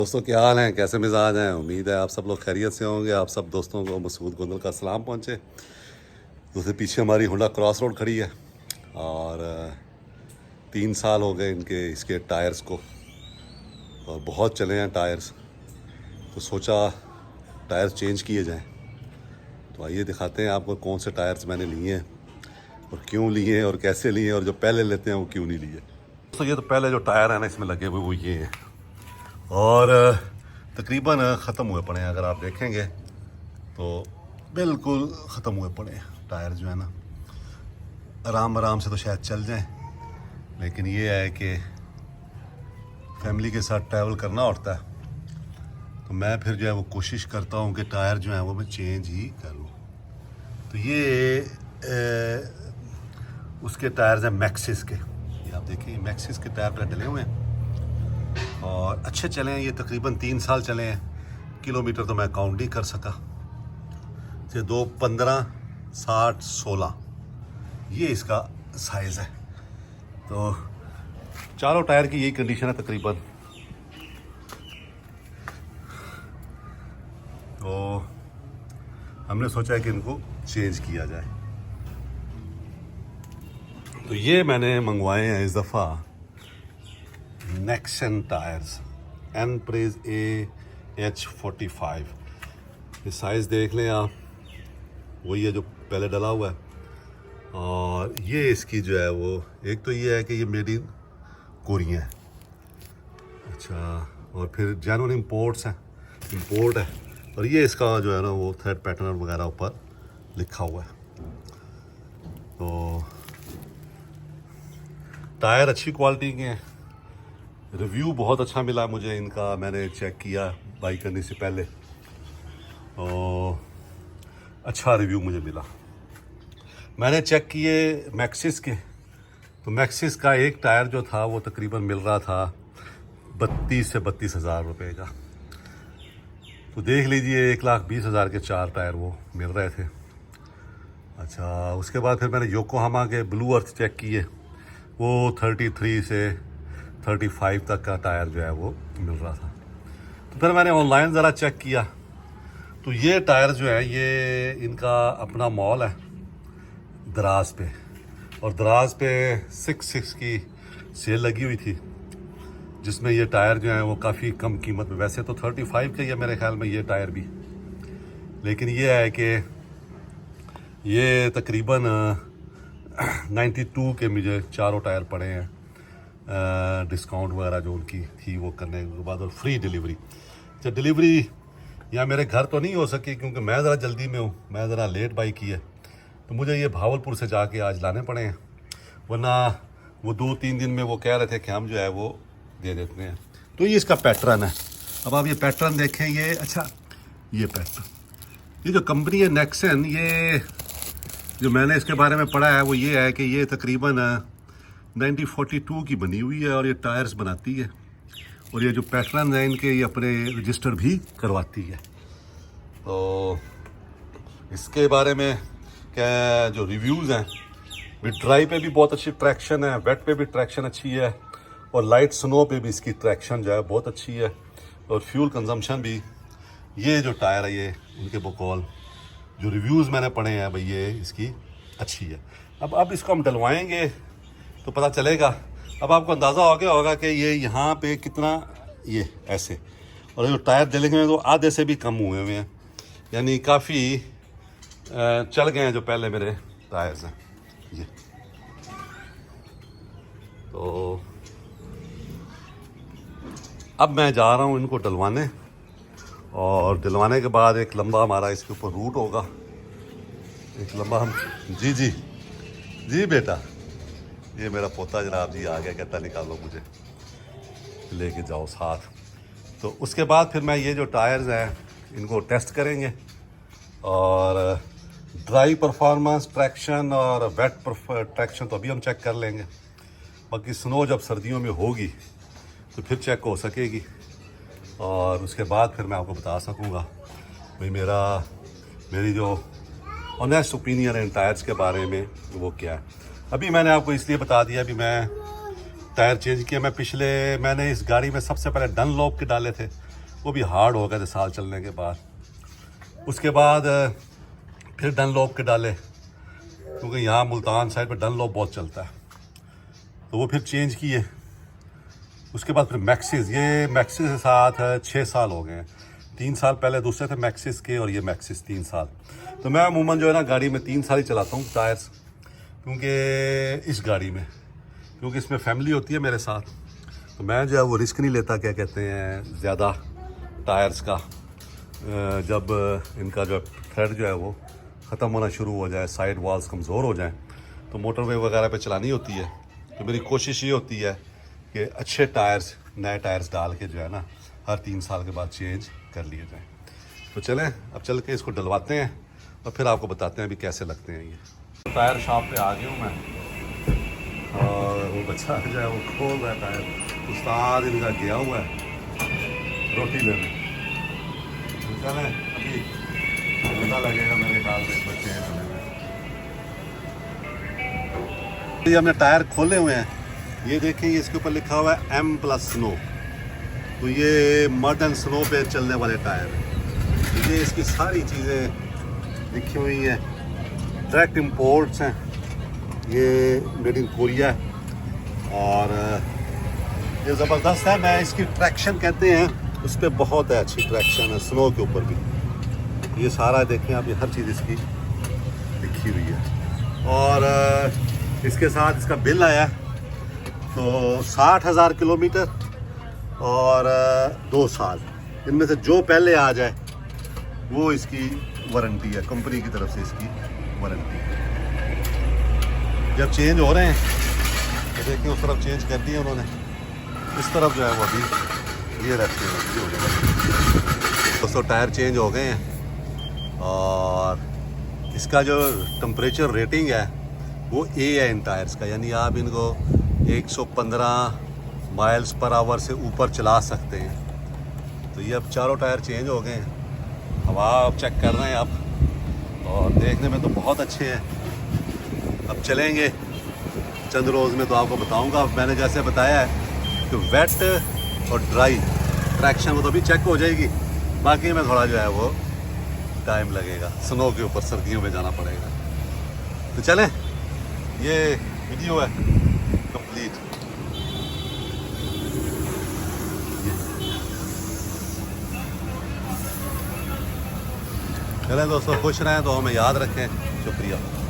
दोस्तों क्या हाल हैं, कैसे मिजाज हैं। उम्मीद है आप सब लोग खैरियत से होंगे। आप सब दोस्तों को मसूद गोंदल का सलाम पहुँचे। दूसरे पीछे हमारी होंडा क्रॉस रोड खड़ी है और 3 साल हो गए इसके टायर्स को और बहुत चले हैं टायर्स। तो सोचा टायर्स चेंज किए जाएं। तो आइए दिखाते हैं आपको कौन से टायर्स मैंने लिए हैं और क्यों लिए हैं और कैसे लिए हैं और जो पहले लेते हैं वो क्यों नहीं लिए। तो ये तो पहले जो टायर है ना इसमें लगे हुए वो ये हैं और तकरीबन ख़त्म हुए पड़े हैं। अगर आप देखेंगे तो बिल्कुल ख़त्म हुए पड़े हैं टायर जो है ना। आराम आराम से तो शायद चल जाएं, लेकिन ये है कि फैमिली के साथ ट्रैवल करना होता है तो मैं फिर जो है वो कोशिश करता हूँ कि टायर जो है वो मैं चेंज ही करूँ। तो ये उसके टायर्स हैं मैक्सिस के। ये आप देखिए मैक्सिस के टायर पर डले हुए हैं और अच्छे चले हैं। ये तकरीबन 3 साल चले हैं। किलोमीटर तो मैं काउंट नहीं कर सका। ये 2, 15, 60, 16 ये इसका साइज़ है। तो चारों टायर की यही कंडीशन है तकरीबन। तो हमने सोचा है कि इनको चेंज किया जाए। तो ये मैंने मंगवाए हैं इस दफ़ा नेक्सन टायर्स एनप्रेज AH45। ये साइज़ देख लें आप, वही है जो पहले डला हुआ है। और ये इसकी जो है वो एक तो ये है कि ये मेड इन कोरिया है। अच्छा, और फिर जेन्युइन इम्पोर्ट है। और ये इसका जो है ना वो थ्रेड पैटर्न वगैरह ऊपर लिखा हुआ है। तो टायर अच्छी क्वालिटी के हैं। रिव्यू बहुत अच्छा मिला मुझे इनका। मैंने चेक किया बाई करने से पहले और अच्छा रिव्यू मुझे मिला। मैंने चेक किए मैक्सिस के, तो मैक्सिस का एक टायर जो था वो तकरीबन मिल रहा था 32 से 32 हज़ार रुपये का। तो देख लीजिए 1,20,000 के 4 टायर वो मिल रहे थे। अच्छा, उसके बाद फिर मैंने योकोहामा के ब्लू अर्थ चेक किए, वो 33 से 35 तक का टायर जो है वो मिल रहा था। तो फिर मैंने ऑनलाइन ज़रा चेक किया तो ये टायर जो है ये इनका अपना मॉल है दराज पे, और दराज पे 6 की सेल लगी हुई थी जिसमें ये टायर जो है वो काफ़ी कम कीमत में। वैसे तो 35 का ही है मेरे ख्याल में ये टायर भी, लेकिन ये है कि ये तकरीबन 92 के मुझे चारों टायर पड़े हैं। डिस्काउंट वगैरह जो उनकी थी वो करने के बाद और फ्री डिलीवरी। तो डिलीवरी यहाँ मेरे घर तो नहीं हो सकी क्योंकि मैं ज़रा जल्दी में हूँ, मैं ज़रा लेट बाई की है। तो मुझे ये भावलपुर से जाके आज लाने पड़े हैं, वरना वो 2-3 दिन में वो कह रहे थे कि हम जो है वो दे देते हैं। तो ये इसका पैटर्न है। अब आप ये पैटर्न देखें, ये अच्छा ये पैटर्न, ये जो कंपनी है नेक्सन, ये जो मैंने इसके बारे में पढ़ा है वो ये है कि ये तकरीबन 1942 की बनी हुई है और ये टायर्स बनाती है और ये जो पैटर्न है इनके ये अपने रजिस्टर भी करवाती है। तो इसके बारे में क्या जो रिव्यूज़ हैं, ड्राई पे भी बहुत अच्छी ट्रैक्शन है, वेट पे भी ट्रैक्शन अच्छी है और लाइट स्नो पे भी इसकी ट्रैक्शन जो है बहुत अच्छी है और फ्यूल कंजम्पशन भी। ये जो टायर है ये इनके बकौल जो रिव्यूज़ मैंने पढ़े हैं भाई ये इसकी अच्छी है। अब इसको हम डलवाएंगे तो पता चलेगा। अब आपको अंदाज़ा हो गया होगा कि ये यहाँ पे कितना ये ऐसे, और जो टायर डलेंगे तो आधे से भी कम हुए हुए हैं, यानी काफ़ी चल गए हैं जो पहले मेरे टायर्स हैं ये। तो अब मैं जा रहा हूँ इनको डलवाने, और डलवाने के बाद एक लंबा हमारा इसके ऊपर रूट होगा, एक लंबा हम जी बेटा, ये मेरा पोता जनाब जी आ गया, कहता निकालो मुझे लेके जाओ साथ। तो उसके बाद फिर मैं ये जो टायर्स हैं इनको टेस्ट करेंगे और ड्राई परफॉर्मेंस ट्रैक्शन और वेट ट्रैक्शन तो अभी हम चेक कर लेंगे। बाकी स्नो जब सर्दियों में होगी तो फिर चेक हो सकेगी और उसके बाद फिर मैं आपको बता सकूँगा भाई मेरी जो ऑनेस्ट ओपिनियन है इन टायर्स के बारे में वो क्या है। अभी मैंने आपको इसलिए बता दिया, अभी मैं टायर चेंज किया। मैंने इस गाड़ी में सबसे पहले डनलॉप के डाले थे वो भी हार्ड हो गए थे साल चलने के बाद। उसके बाद फिर डनलॉप के डाले, क्योंकि यहाँ मुल्तान साइड पर डनलॉप बहुत चलता है, तो वो फिर चेंज किए। उसके बाद फिर मैक्सिस, ये मैक्सिस के साथ 6 साल हो गए हैं। 3 साल पहले दूसरे थे मैक्सिस के, और ये मैक्सिस 3 साल। तो मैं अमूमन जो है ना गाड़ी में 3 साल ही चलाता हूँ टायर्स, क्योंकि इस गाड़ी में, क्योंकि इसमें फैमिली होती है मेरे साथ, तो मैं जो है वो रिस्क नहीं लेता, क्या कहते हैं, ज़्यादा टायर्स का। जब इनका जो थ्रेड जो है वो ख़त्म होना शुरू हो जाए, साइड वॉल्स कमज़ोर हो जाएं, तो मोटरवे वगैरह पे चलानी होती है। तो मेरी कोशिश ये होती है कि अच्छे टायर्स, नए टायर्स डाल के जो है ना हर 3 साल के बाद चेंज कर लिए जाएँ। तो चलें अब चल के इसको डलवाते हैं और फिर आपको बताते हैं अभी कैसे लगते हैं ये। टायर शॉप पे आ गया हूँ मैं, और वो बच्चा जो है वो खोल रहा है टायर। उस्ताद इनका गया हुआ है रोटी लेने। चलें अभी पता लगेगा मेरे ख्याल में बच्चे हैं चले हुए। ये हमने टायर खोले हुए हैं, ये देखें, इसके ऊपर लिखा हुआ है M+ स्नो। तो ये मड एंड स्नो पे चलने वाले टायर हैं। ये इसकी सारी चीज़ें लिखी हुई हैं, डायरेक्ट इम्पोर्ट्स हैं, ये मेड इन कोरिया है, और ये ज़बरदस्त है। मैं इसकी ट्रैक्शन कहते हैं, उस पर बहुत है अच्छी ट्रैक्शन है, स्नो के ऊपर भी। ये सारा देखें आप, ये हर चीज़ इसकी लिखी हुई है। और इसके साथ इसका बिल आया तो 60,000 किलोमीटर और 2 साल, इनमें से जो पहले आ जाए वो इसकी वारंटी है, कंपनी की तरफ से इसकी वारंटी है। जब चेंज हो रहे हैं तो देखिए, उस तरफ चेंज कर दिए उन्होंने, इस तरफ जो है वो अभी ये रखते हैं। दोस्तों टायर चेंज हो गए हैं, और इसका जो टेम्परेचर रेटिंग है वो A है इन टायर्स का, यानी आप इनको 115 माइल्स पर आवर से ऊपर चला सकते हैं। तो ये अब चारों टायर चेंज हो गए हैं, हवा आप चेक कर रहे हैं आप, और देखने में तो बहुत अच्छे हैं। अब चलेंगे चंद रोज़ में तो आपको बताऊंगा। मैंने जैसे बताया है कि वेट और ड्राई ट्रैक्शन वो तो भी चेक हो जाएगी, बाकी में थोड़ा जो है वो टाइम लगेगा, स्नो के ऊपर सर्दियों में जाना पड़ेगा। तो चलें, ये वीडियो है कंप्लीट। चलें दोस्तों, खुश रहें, तो हमें याद रखें। शुक्रिया।